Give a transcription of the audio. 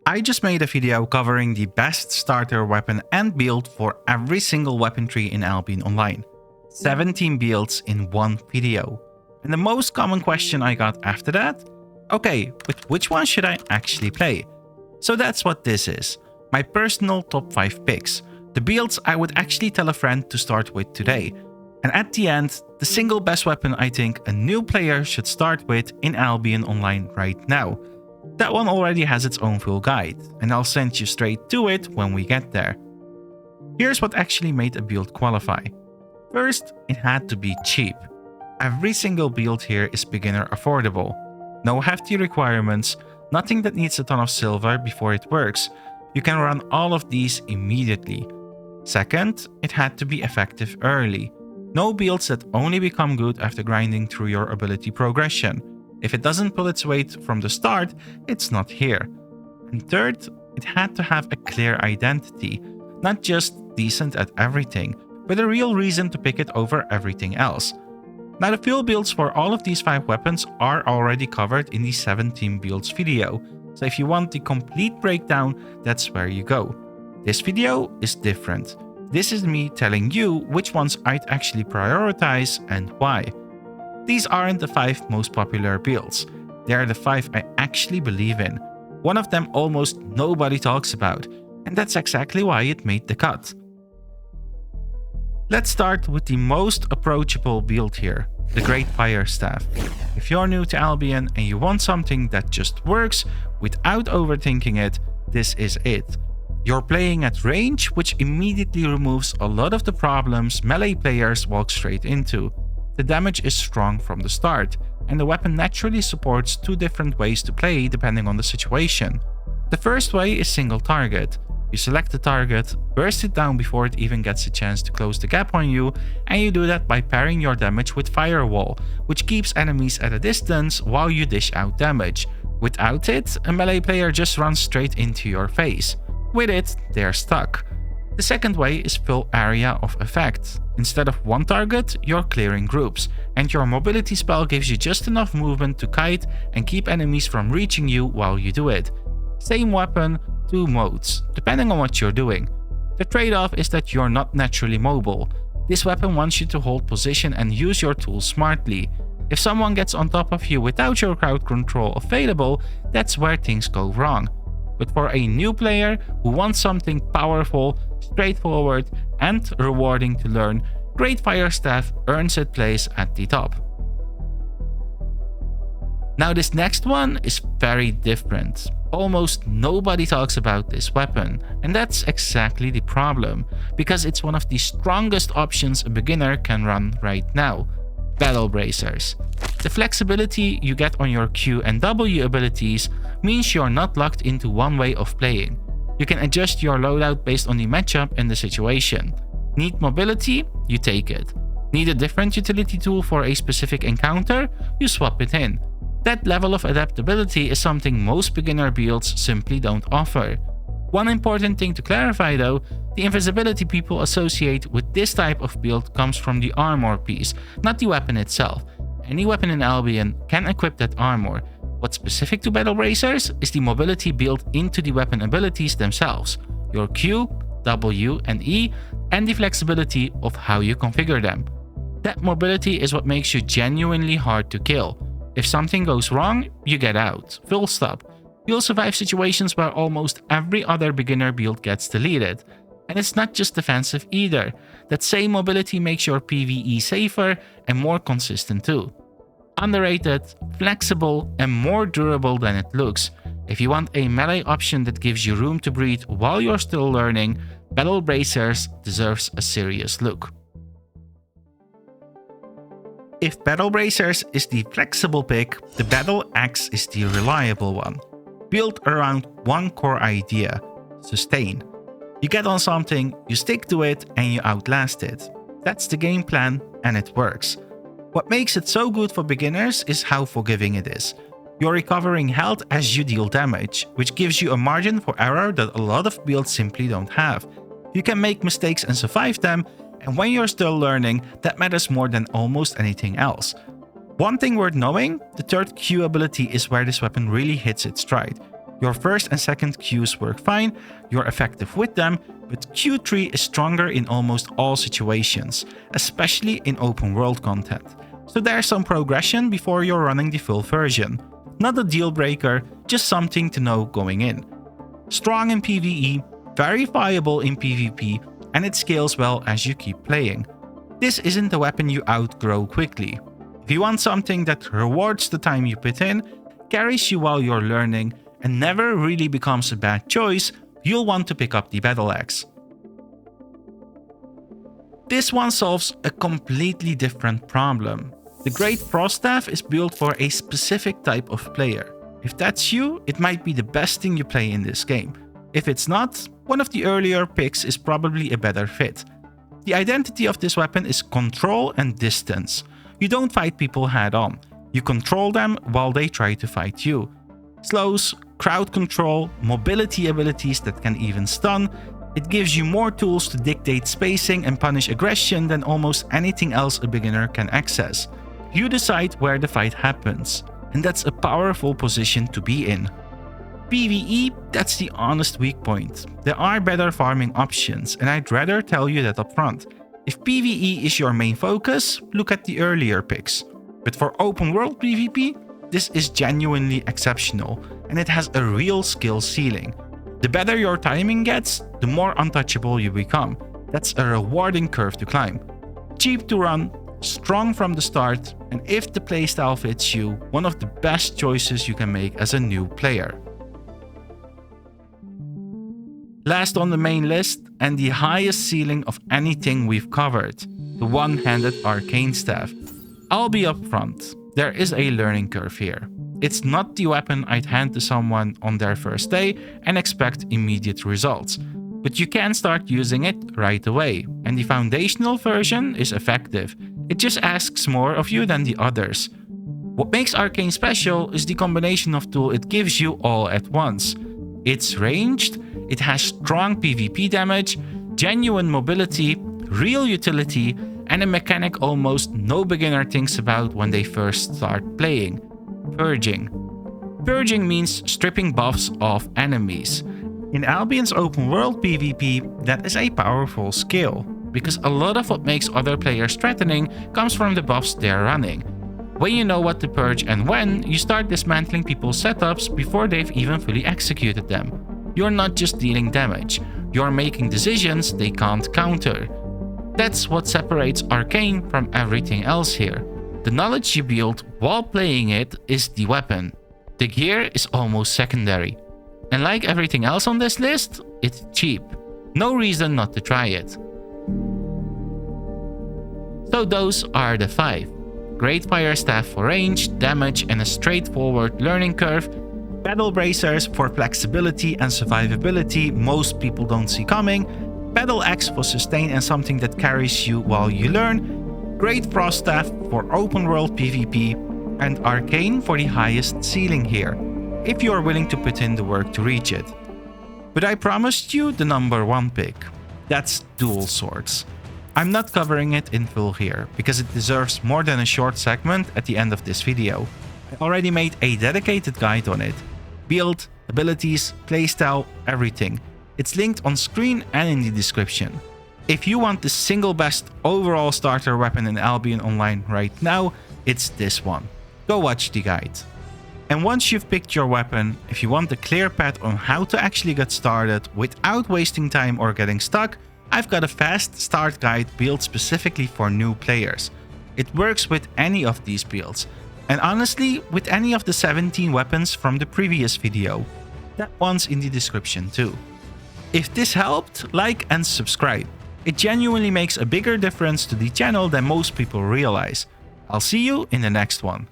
I just made a video covering the best starter weapon and build for every single weapon tree in Albion Online. 17 builds in one video. And the most common question I got after that? Okay, but which one should I actually play? So that's what this is. My personal top 5 picks. The builds I would actually tell a friend to start with today. And at the end, the single best weapon I think a new player should start with in Albion Online right now. That one already has its own full guide, and I'll send you straight to it when we get there. Here's what actually made a build qualify. First, it had to be cheap. Every single build here is beginner affordable. No hefty requirements, nothing that needs a ton of silver before it works. You can run all of these immediately. Second, it had to be effective early. No builds that only become good after grinding through your ability progression. If it doesn't pull its weight from the start, it's not here. And third, it had to have a clear identity, not just decent at everything, but a real reason to pick it over everything else. Now the full builds for all of these 5 weapons are already covered in the 17 builds video, so if you want the complete breakdown, that's where you go. This video is different. This is me telling you which ones I'd actually prioritize and why. These aren't the 5 most popular builds. They are the 5 I actually believe in. One of them almost nobody talks about, and that's exactly why it made the cut. Let's start with the most approachable build here, the Great Fire Staff. If you're new to Albion and you want something that just works without overthinking it, this is it. You're playing at range, which immediately removes a lot of the problems melee players walk straight into. The damage is strong from the start, and the weapon naturally supports 2 different ways to play depending on the situation. The first way is single target. You select the target, burst it down before it even gets a chance to close the gap on you, and you do that by pairing your damage with Firewall, which keeps enemies at a distance while you dish out damage. Without it, a melee player just runs straight into your face. With it, they're stuck. The second way is full area of effect. Instead of one target, you're clearing groups, and your mobility spell gives you just enough movement to kite and keep enemies from reaching you while you do it. Same weapon, 2 modes, depending on what you're doing. The trade-off is that you're not naturally mobile. This weapon wants you to hold position and use your tools smartly. If someone gets on top of you without your crowd control available, that's where things go wrong. But for a new player who wants something powerful, straightforward, and rewarding to learn, Great Fire Staff earns its place at the top. Now this next one is very different. Almost nobody talks about this weapon, and that's exactly the problem, because it's one of the strongest options a beginner can run right now. Battle Bracers. The flexibility you get on your Q and W abilities means you're not locked into one way of playing. You can adjust your loadout based on the matchup and the situation. Need mobility? You take it. Need a different utility tool for a specific encounter? You swap it in. That level of adaptability is something most beginner builds simply don't offer. One important thing to clarify though, the invisibility people associate with this type of build comes from the armor piece, not the weapon itself. Any weapon in Albion can equip that armor. What's specific to Battle Bracers is the mobility built into the weapon abilities themselves, your Q, W, and E, and the flexibility of how you configure them. That mobility is what makes you genuinely hard to kill. If something goes wrong, you get out, full stop. You'll survive situations where almost every other beginner build gets deleted. And it's not just defensive either. That same mobility makes your PvE safer and more consistent too. Underrated, flexible, and more durable than it looks. If you want a melee option that gives you room to breathe while you're still learning, Battle Bracers deserves a serious look. If Battle Bracers is the flexible pick, the Battleaxe is the reliable one. Built around one core idea: sustain. You get on something, you stick to it, and you outlast it. That's the game plan, and it works. What makes it so good for beginners is how forgiving it is. You're recovering health as you deal damage, which gives you a margin for error that a lot of builds simply don't have. You can make mistakes and survive them, and when you're still learning, that matters more than almost anything else. One thing worth knowing, the third Q ability is where this weapon really hits its stride. Your first and second Qs work fine, you're effective with them, but Q3 is stronger in almost all situations, especially in open world content. So there's some progression before you're running the full version. Not a deal breaker, just something to know going in. Strong in PvE, very viable in PvP, and it scales well as you keep playing. This isn't a weapon you outgrow quickly. If you want something that rewards the time you put in, carries you while you're learning, and never really becomes a bad choice, you'll want to pick up the Battleaxe. This one solves a completely different problem. The Great Frost Staff is built for a specific type of player. If that's you, it might be the best thing you play in this game. If it's not, one of the earlier picks is probably a better fit. The identity of this weapon is control and distance. You don't fight people head on. You control them while they try to fight you. Slows, crowd control, mobility abilities that can even stun. It gives you more tools to dictate spacing and punish aggression than almost anything else a beginner can access. You decide where the fight happens, and that's a powerful position to be in. PvE, that's the honest weak point. There are better farming options, and I'd rather tell you that up front. If PvE is your main focus, look at the earlier picks. But for open world PvP, this is genuinely exceptional, and it has a real skill ceiling. The better your timing gets, the more untouchable you become. That's a rewarding curve to climb. Cheap to run, strong from the start, and if the playstyle fits you, one of the best choices you can make as a new player. Last on the main list, and the highest ceiling of anything we've covered, the one-handed Arcane Staff. I'll be upfront, there is a learning curve here. It's not the weapon I'd hand to someone on their first day and expect immediate results. But you can start using it right away, and the foundational version is effective. It just asks more of you than the others. What makes Arcane special is the combination of tools it gives you all at once. It's ranged, it has strong PvP damage, genuine mobility, real utility, and a mechanic almost no beginner thinks about when they first start playing: purging. Purging means stripping buffs off enemies. In Albion's open world PvP, that is a powerful skill, because a lot of what makes other players threatening comes from the buffs they're running. When you know what to purge and when, you start dismantling people's setups before they've even fully executed them. You're not just dealing damage, you're making decisions they can't counter. That's what separates Arcane from everything else here. The knowledge you build while playing it is the weapon. The gear is almost secondary. And like everything else on this list, it's cheap. No reason not to try it. So those are the 5. Great Fire Staff for range, damage, and a straightforward learning curve. Battle Bracers for flexibility and survivability most people don't see coming. Battleaxe for sustain and something that carries you while you learn. Great Frost Staff for open world PvP. And Arcane for the highest ceiling here, if you are willing to put in the work to reach it. But I promised you the number 1 pick. That's Dual Swords. I'm not covering it in full here, because it deserves more than a short segment at the end of this video. I already made a dedicated guide on it. Build, abilities, playstyle, everything. It's linked on screen and in the description. If you want the single best overall starter weapon in Albion Online right now, it's this one. Go watch the guide. And once you've picked your weapon, if you want a clear path on how to actually get started without wasting time or getting stuck, I've got a fast start guide built specifically for new players. It works with any of these builds, and honestly with any of the 17 weapons from the previous video. That one's in the description too. If this helped, like and subscribe. It genuinely makes a bigger difference to the channel than most people realize. I'll see you in the next one.